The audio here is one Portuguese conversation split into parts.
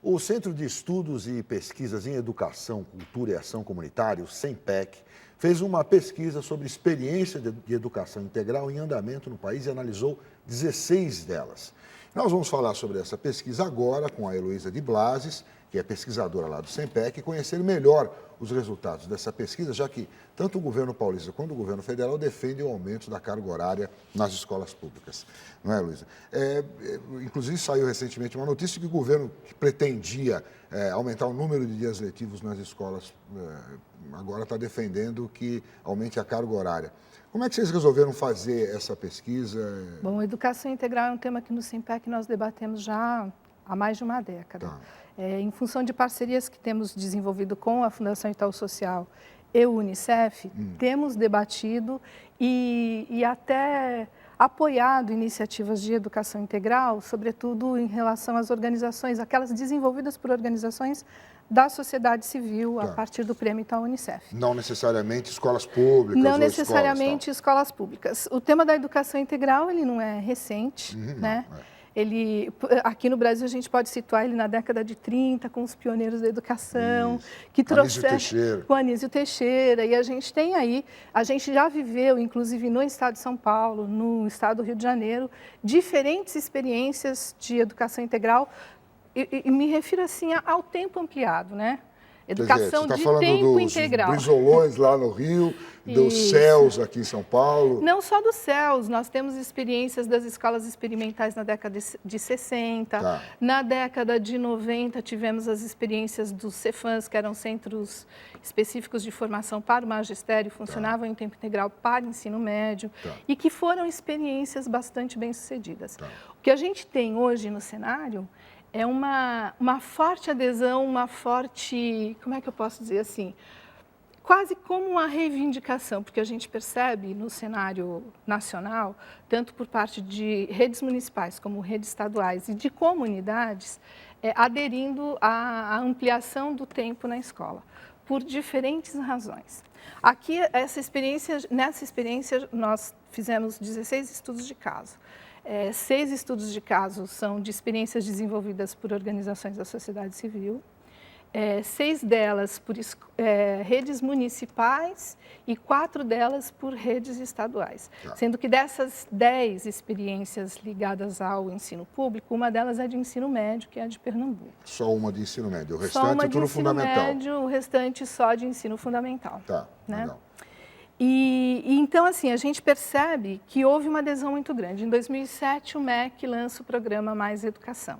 O Centro de Estudos e Pesquisas em Educação, Cultura e Ação Comunitária, o CENPEC, fez uma pesquisa sobre experiência de educação integral em andamento no país e analisou 16 delas. Nós vamos falar sobre essa pesquisa agora com a Heloísa de Blases, que é pesquisadora lá do CENPEC, e conhecer melhor os resultados dessa pesquisa, já que tanto o governo paulista quanto o governo federal defendem o aumento da carga horária nas escolas públicas. Não é, Heloísa? Inclusive, saiu recentemente uma notícia que o governo que pretendia aumentar o número de dias letivos nas escolas, agora está defendendo que aumente a carga horária. Como é que vocês resolveram fazer essa pesquisa? Bom, educação integral é um tema que no CENPEC nós debatemos já há mais de uma década. Tá. Em função de parcerias que temos desenvolvido com a Fundação Itaú Social e o Unicef, temos debatido e até apoiado iniciativas de educação integral, sobretudo em relação às organizações, aquelas desenvolvidas por organizações da sociedade civil, a partir do Prêmio Itaú Unicef. Não necessariamente escolas públicas Não ou necessariamente escolas públicas. O tema da educação integral, ele não é recente, né? Ele, aqui no Brasil, a gente pode situar ele na década de 30, com os pioneiros da educação, que trouxeram com Anísio Teixeira, e a gente tem aí, a gente já viveu, inclusive no estado de São Paulo, no estado do Rio de Janeiro, diferentes experiências de educação integral, e me refiro assim ao tempo ampliado, né? Educação de tempo integral. Dos brisolões lá no Rio, dos CELS aqui em São Paulo. Não só dos CELS, nós temos experiências das escolas experimentais na década de 60. Na década de 90 tivemos as experiências dos CEFANs, que eram centros específicos de formação para o magistério, funcionavam em tempo integral para ensino médio e que foram experiências bastante bem-sucedidas. O que a gente tem hoje no cenário é uma forte adesão, uma forte, como é que eu posso dizer assim, quase como uma reivindicação, porque a gente percebe no cenário nacional, tanto por parte de redes municipais como redes estaduais e de comunidades, aderindo à ampliação do tempo na escola, por diferentes razões. Aqui, nessa experiência, nós fizemos 16 estudos de caso. 6 estudos de caso são de experiências desenvolvidas por organizações da sociedade civil, 6 delas por redes municipais e 4 delas por redes estaduais. Sendo que dessas 10 experiências ligadas ao ensino público, uma delas é de ensino médio, que é a de Pernambuco. Só uma de ensino médio, o restante é tudo fundamental. Só uma de ensino médio, o restante só de ensino fundamental. Né? Legal. E então, assim, a gente percebe que houve uma adesão muito grande. Em 2007, o MEC lança o programa Mais Educação.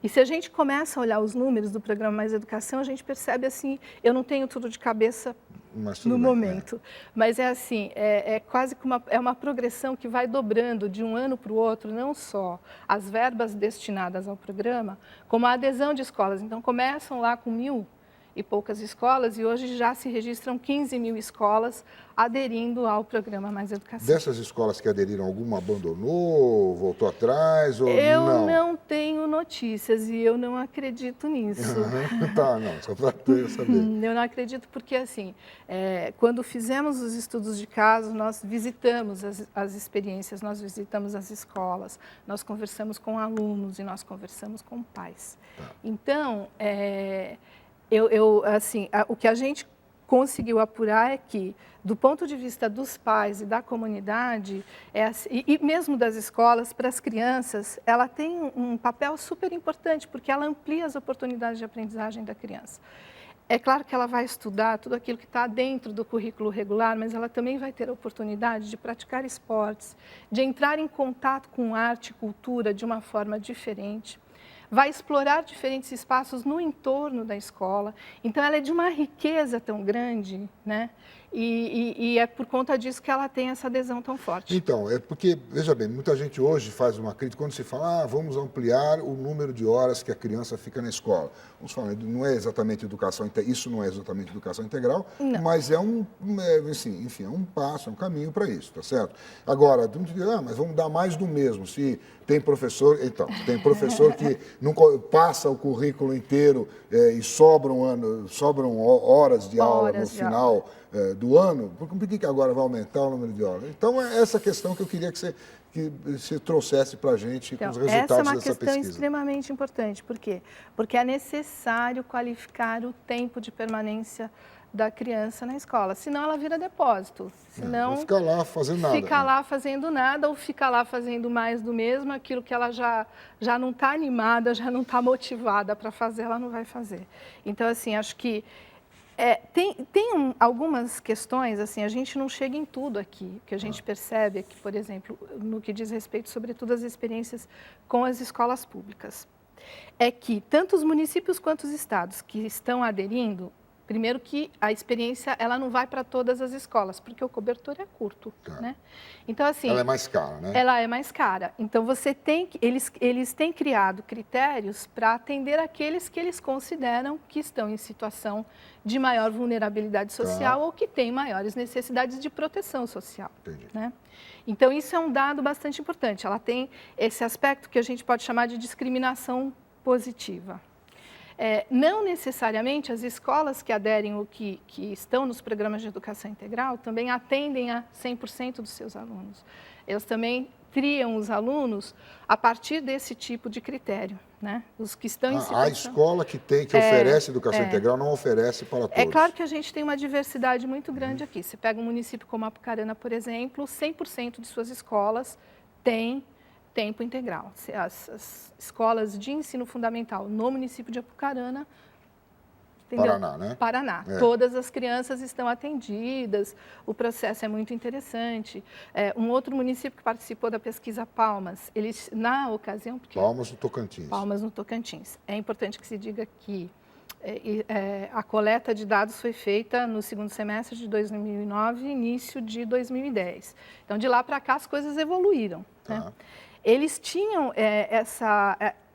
E se a gente começa a olhar os números do programa Mais Educação, a gente percebe, assim, eu não tenho tudo de cabeça no momento, mas é assim, quase que uma progressão que vai dobrando de um ano para o outro, não só as verbas destinadas ao programa, como a adesão de escolas. Então, começam lá com 1.000 e poucas escolas, e hoje já se registram 15.000 escolas aderindo ao programa Mais Educação. Dessas escolas que aderiram, alguma abandonou, voltou atrás ou eu não tenho notícias e eu não acredito nisso. Não, só para eu saber. Eu não acredito porque, assim, quando fizemos os estudos de caso, nós visitamos as experiências, nós visitamos as escolas, nós conversamos com alunos e nós conversamos com pais. Então, assim, o que a gente conseguiu apurar é que, do ponto de vista dos pais e da comunidade, e mesmo das escolas, para as crianças, ela tem um papel super importante, porque ela amplia as oportunidades de aprendizagem da criança. É claro que ela vai estudar tudo aquilo que está dentro do currículo regular, mas ela também vai ter a oportunidade de praticar esportes, de entrar em contato com arte e cultura de uma forma diferente. Vai explorar diferentes espaços no entorno da escola. Então, ela é de uma riqueza tão grande, né? E é por conta disso que ela tem essa adesão tão forte. Então, é porque, veja bem, muita gente hoje faz uma crítica quando se fala, vamos ampliar o número de horas que a criança fica na escola. Vamos falar, não é exatamente educação, isso não é exatamente educação integral, mas é enfim, é um passo, é um caminho para isso, tá certo? Agora, mas vamos dar mais do mesmo, se tem professor, tem professor que não passa o currículo inteiro e sobram horas de aula no final do ano, por que agora vai aumentar o número de horas? Então, é essa questão que eu queria que que você trouxesse para a gente então, os resultados dessa pesquisa. Essa é uma questão extremamente importante. Por quê? Porque é necessário qualificar o tempo de permanência da criança na escola, senão ela vira depósito. Senão vai ficar lá fazendo nada. Fica lá fazendo nada ou fica lá fazendo mais do mesmo, aquilo que ela já não está animada, já não está motivada para fazer, ela não vai fazer. Então, assim, acho que tem algumas questões, assim, a gente não chega em tudo aqui. O que a gente percebe é que, por exemplo, no que diz respeito, sobretudo, às experiências com as escolas públicas, é que tanto os municípios quanto os estados que estão aderindo, primeiro que a experiência ela não vai para todas as escolas, porque o cobertor é curto, né? Então, assim... Ela é mais cara, né? Ela é mais cara. Então, eles têm criado critérios para atender aqueles que eles consideram que estão em situação de maior vulnerabilidade social ou que têm maiores necessidades de proteção social. Entendi. Né? Então, isso é um dado bastante importante. Ela tem esse aspecto que a gente pode chamar de discriminação positiva. Não necessariamente as escolas que aderem ou que estão nos programas de educação integral também atendem a 100% dos seus alunos. Eles também triam os alunos a partir desse tipo de critério, né? Os que estão em situação... A escola que oferece educação integral não oferece para todos. É claro que a gente tem uma diversidade muito grande aqui. Você pega um município como Apucarana, por exemplo, 100% de suas escolas têm tempo integral. As escolas de ensino fundamental no município de Apucarana, entendeu? Paraná, né? Paraná. Todas as crianças estão atendidas, o processo é muito interessante. Um outro município que participou da pesquisa, Palmas, eles, na ocasião... Palmas no Tocantins. Palmas no Tocantins. É importante que se diga que a coleta de dados foi feita no segundo semestre de 2009 e início de 2010. Então, de lá para cá, as coisas evoluíram, né? Eles tinham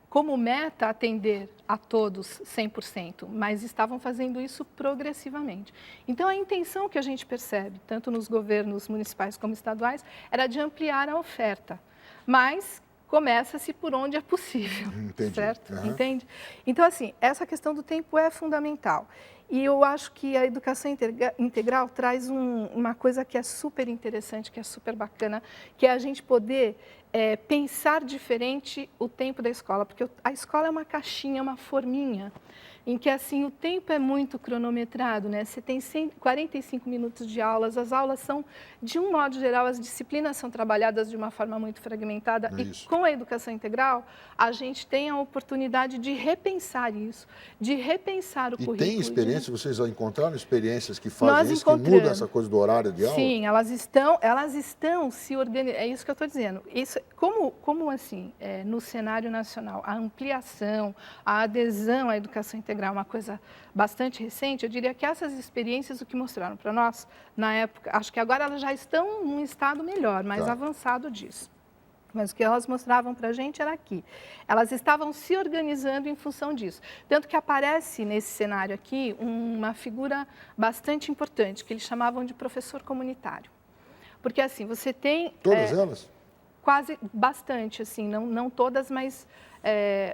como meta atender a todos 100%, mas estavam fazendo isso progressivamente. Então, a intenção que a gente percebe, tanto nos governos municipais como estaduais, era de ampliar a oferta, mas começa-se por onde é possível, certo? Entende? Então, assim, essa questão do tempo é fundamental. E eu acho que a educação integral traz uma coisa que é super interessante, que é super bacana, que é a gente poder pensar diferente o tempo da escola, porque a escola é uma caixinha, uma forminha, em que assim o tempo é muito cronometrado, né? Você tem 45 minutos de aulas, as aulas são, de um modo geral, as disciplinas são trabalhadas de uma forma muito fragmentada. E com a educação integral, a gente tem a oportunidade de repensar isso, de repensar o currículo. E tem experiência, vocês já encontraram experiências que fazem isso, que mudam essa coisa do horário de aula? Sim, elas estão se organizando, é isso que eu estou dizendo. Isso, como assim, no cenário nacional, a ampliação, a adesão à educação integral é uma coisa bastante recente, eu diria que essas experiências, o que mostraram para nós, na época, acho que agora elas já estão num estado melhor, mais avançado disso. Mas o que elas mostravam para a gente era que elas estavam se organizando em função disso. Tanto que aparece nesse cenário aqui uma figura bastante importante, que eles chamavam de professor comunitário. Porque assim, você tem... Todas elas? Quase bastante, assim, não todas, mas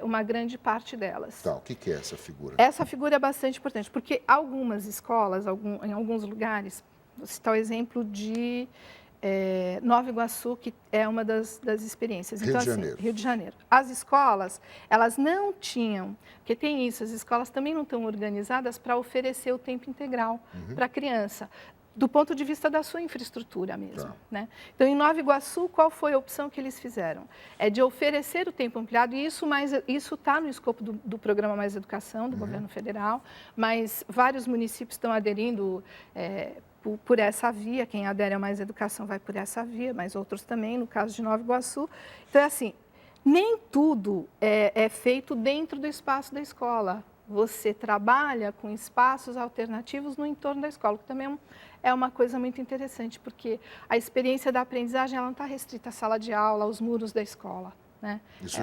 uma grande parte delas. Tá, o que é essa figura? Essa figura é bastante importante, porque algumas escolas, em alguns lugares, vou citar o exemplo de Nova Iguaçu, que é uma das experiências. Então, Rio de Janeiro. As escolas, elas não tinham, porque tem isso, as escolas também não estão organizadas para oferecer o tempo integral para a criança, do ponto de vista da sua infraestrutura mesmo. Né? Então, em Nova Iguaçu, qual foi a opção que eles fizeram? É de oferecer o tempo ampliado, e isso está no escopo do Programa Mais Educação, do governo federal, mas vários municípios estão aderindo por essa via, quem adere a Mais Educação vai por essa via, mas outros também, no caso de Nova Iguaçu. Então, é assim, nem tudo é feito dentro do espaço da escola. Você trabalha com espaços alternativos no entorno da escola, que também é uma coisa muito interessante, porque a experiência da aprendizagem ela não está restrita à sala de aula, aos muros da escola. né? Isso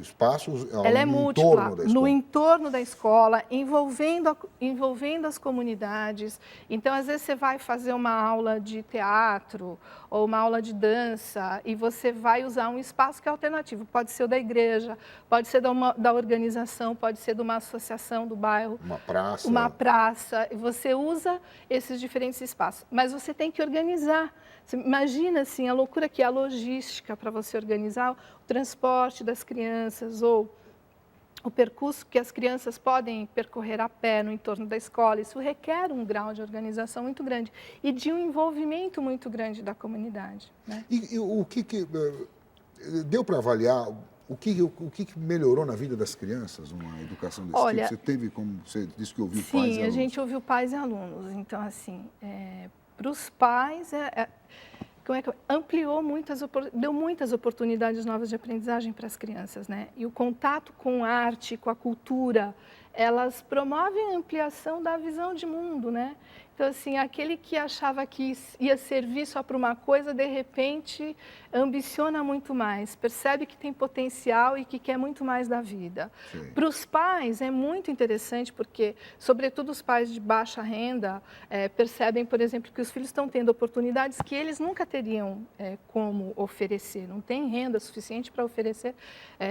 espaços ela é múltipla, entorno da escola. no entorno da escola, envolvendo as comunidades. Então, às vezes, você vai fazer uma aula de teatro ou uma aula de dança e você vai usar um espaço que é alternativo. Pode ser o da igreja, pode ser da organização, pode ser de uma associação do bairro. Uma praça. Uma praça. E você usa esses diferentes espaços. Mas você tem que organizar. Você imagina assim, a loucura que é a logística para você organizar o transporte das crianças ou o percurso que as crianças podem percorrer a pé no entorno da escola. Isso requer um grau de organização muito grande e de um envolvimento muito grande da comunidade, né? E o que deu para avaliar o que melhorou na vida das crianças uma educação desse tipo? Você teve, como você disse que ouviu pais e alunos? Sim, a gente ouviu pais e alunos. Então, assim, para os pais, deu muitas oportunidades novas de aprendizagem para as crianças, né? E o contato com a arte, com a cultura, elas promovem a ampliação da visão de mundo, né? Então, assim, aquele que achava que ia servir só para uma coisa, de repente, ambiciona muito mais, percebe que tem potencial e que quer muito mais da vida. Para os pais, é muito interessante, porque, sobretudo os pais de baixa renda, percebem, por exemplo, que os filhos estão tendo oportunidades que eles nunca teriam como oferecer, não tem renda suficiente para oferecer,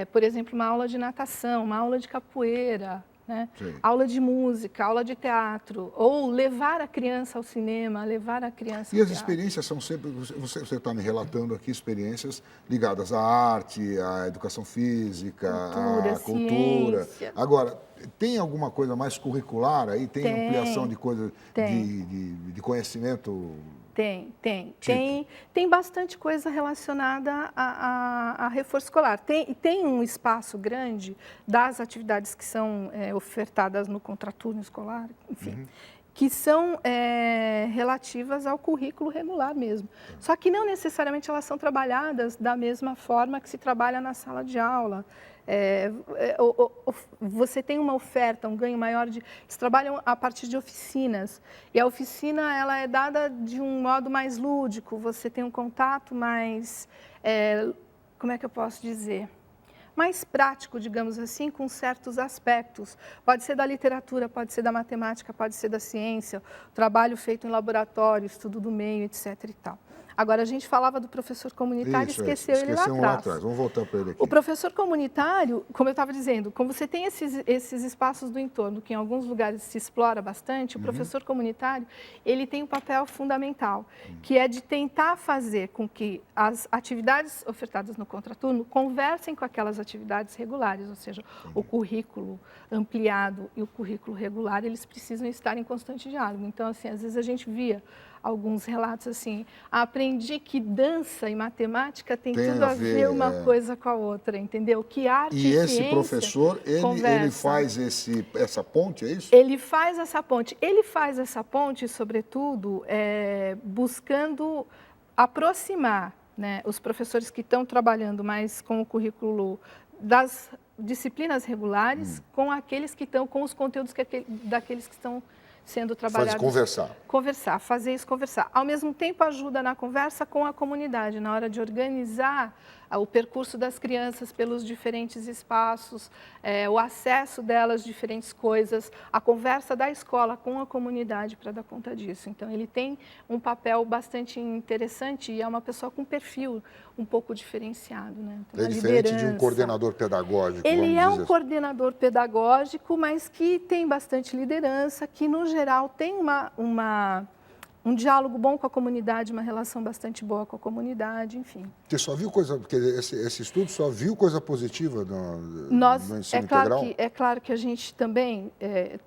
por exemplo, uma aula de natação, uma aula de capoeira, né? Aula de música, aula de teatro, ou levar a criança ao cinema, levar a criança ao E as teatro. experiências são sempre, você está me relatando aqui experiências ligadas à arte, à educação física, à cultura. Ciência. Agora, tem alguma coisa mais curricular aí? Tem ampliação de coisa, de conhecimento? Tem bastante coisa relacionada a reforço escolar. Tem um espaço grande das atividades que são ofertadas no contraturno escolar, enfim, que são relativas ao currículo regular mesmo. Só que não necessariamente elas são trabalhadas da mesma forma que se trabalha na sala de aula. Você tem uma oferta, um ganho maior eles trabalham a partir de oficinas, e a oficina ela é dada de um modo mais lúdico, você tem um contato mais, como é que eu posso dizer, mais prático, digamos assim, com certos aspectos. Pode ser da literatura, pode ser da matemática, pode ser da ciência, trabalho feito em laboratório, estudo do meio, etc. e tal. Agora, a gente falava do professor comunitário e esqueceu ele lá atrás. Vamos voltar para ele aqui. O professor comunitário, como eu estava dizendo, como você tem esses espaços do entorno, que em alguns lugares se explora bastante, o professor comunitário, ele tem um papel fundamental, que é de tentar fazer com que as atividades ofertadas no contraturno conversem com aquelas atividades regulares, ou seja, o currículo ampliado e o currículo regular, eles precisam estar em constante diálogo. Então, assim, às vezes a gente via alguns relatos assim, aprendi que dança e matemática tem tudo a ver uma coisa com a outra, entendeu? Que arte e esse ciência professor, ele faz essa ponte, é isso? Ele faz essa ponte, sobretudo, buscando aproximar, né, os professores que estão trabalhando mais com o currículo das disciplinas regulares com aqueles que estão, com os conteúdos daqueles que estão sendo trabalhados. Fazer isso conversar. Ao mesmo tempo, ajuda na conversa com a comunidade, na hora de organizar o percurso das crianças pelos diferentes espaços, o acesso delas a diferentes coisas, a conversa da escola com a comunidade para dar conta disso. Então, ele tem um papel bastante interessante e é uma pessoa com perfil um pouco diferenciado, né? Então, é diferente de um coordenador pedagógico. Ele é um coordenador pedagógico, mas que tem bastante liderança, que, no geral, tem um diálogo bom com a comunidade, uma relação bastante boa com a comunidade, enfim. Você só viu coisa, porque esse estudo só viu coisa positiva no ensino integral? É claro que a gente também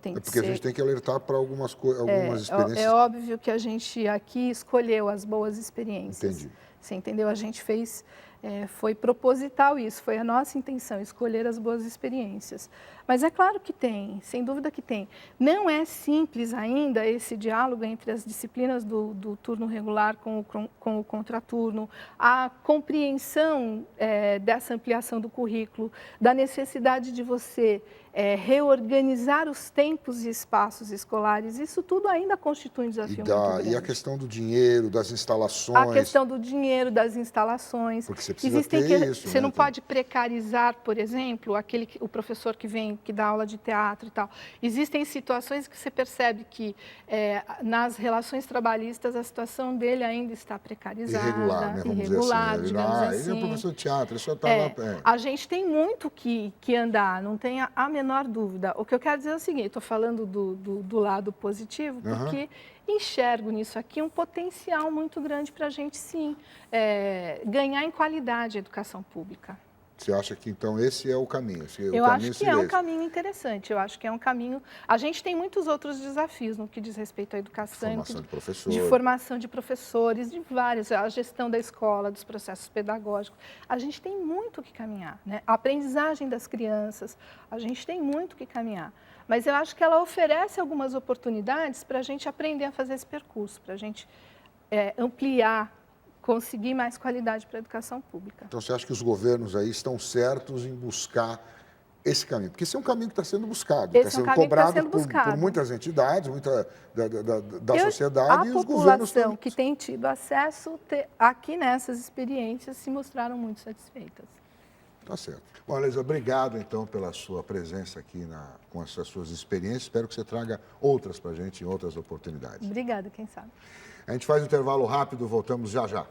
tem que porque a gente tem que alertar para algumas experiências. É óbvio que a gente aqui escolheu as boas experiências. Entendi. Você entendeu? A gente fez, foi proposital isso, foi a nossa intenção, escolher as boas experiências. Mas é claro que tem, sem dúvida que tem. Não é simples ainda esse diálogo entre as disciplinas do turno regular com o contraturno, a compreensão dessa ampliação do currículo, da necessidade de você reorganizar os tempos e espaços escolares, isso tudo ainda constitui um desafio muito grande. E a questão do dinheiro, das instalações. A questão do dinheiro, das instalações. Porque você precisa ter isso. Você não pode precarizar, por exemplo, o professor que vem, que dá aula de teatro e tal. Existem situações que você percebe que nas relações trabalhistas a situação dele ainda está precarizada. Irregular, né? Vamos irregular, dizer digamos assim. Ele é professor de teatro, ele só está lá... A gente tem muito que andar, não tenha a menor dúvida. O que eu quero dizer é o seguinte, estou falando do lado positivo, porque enxergo nisso aqui um potencial muito grande para a gente, sim, ganhar em qualidade a educação pública. Você acha que, então, esse é o caminho? Eu acho que é um caminho interessante, eu acho que é um caminho... A gente tem muitos outros desafios no que diz respeito à educação. Formação de professores. De formação de professores, de vários, a gestão da escola, dos processos pedagógicos. A gente tem muito que caminhar, né? A aprendizagem das crianças, a gente tem muito que caminhar. Mas eu acho que ela oferece algumas oportunidades para a gente aprender a fazer esse percurso, para a gente ampliar, conseguir mais qualidade para a educação pública. Então, você acha que os governos aí estão certos em buscar esse caminho? Porque esse é um caminho que está sendo buscado, está sendo cobrado por muitas entidades, muita da sociedade, e os governos... A população que tem tido acesso aqui nessas experiências se mostraram muito satisfeitas. Tá certo. Bom, Elisa, obrigado, então, pela sua presença aqui com essas suas experiências. Espero que você traga outras para a gente em outras oportunidades. Obrigada, quem sabe. A gente faz um intervalo rápido, voltamos já já.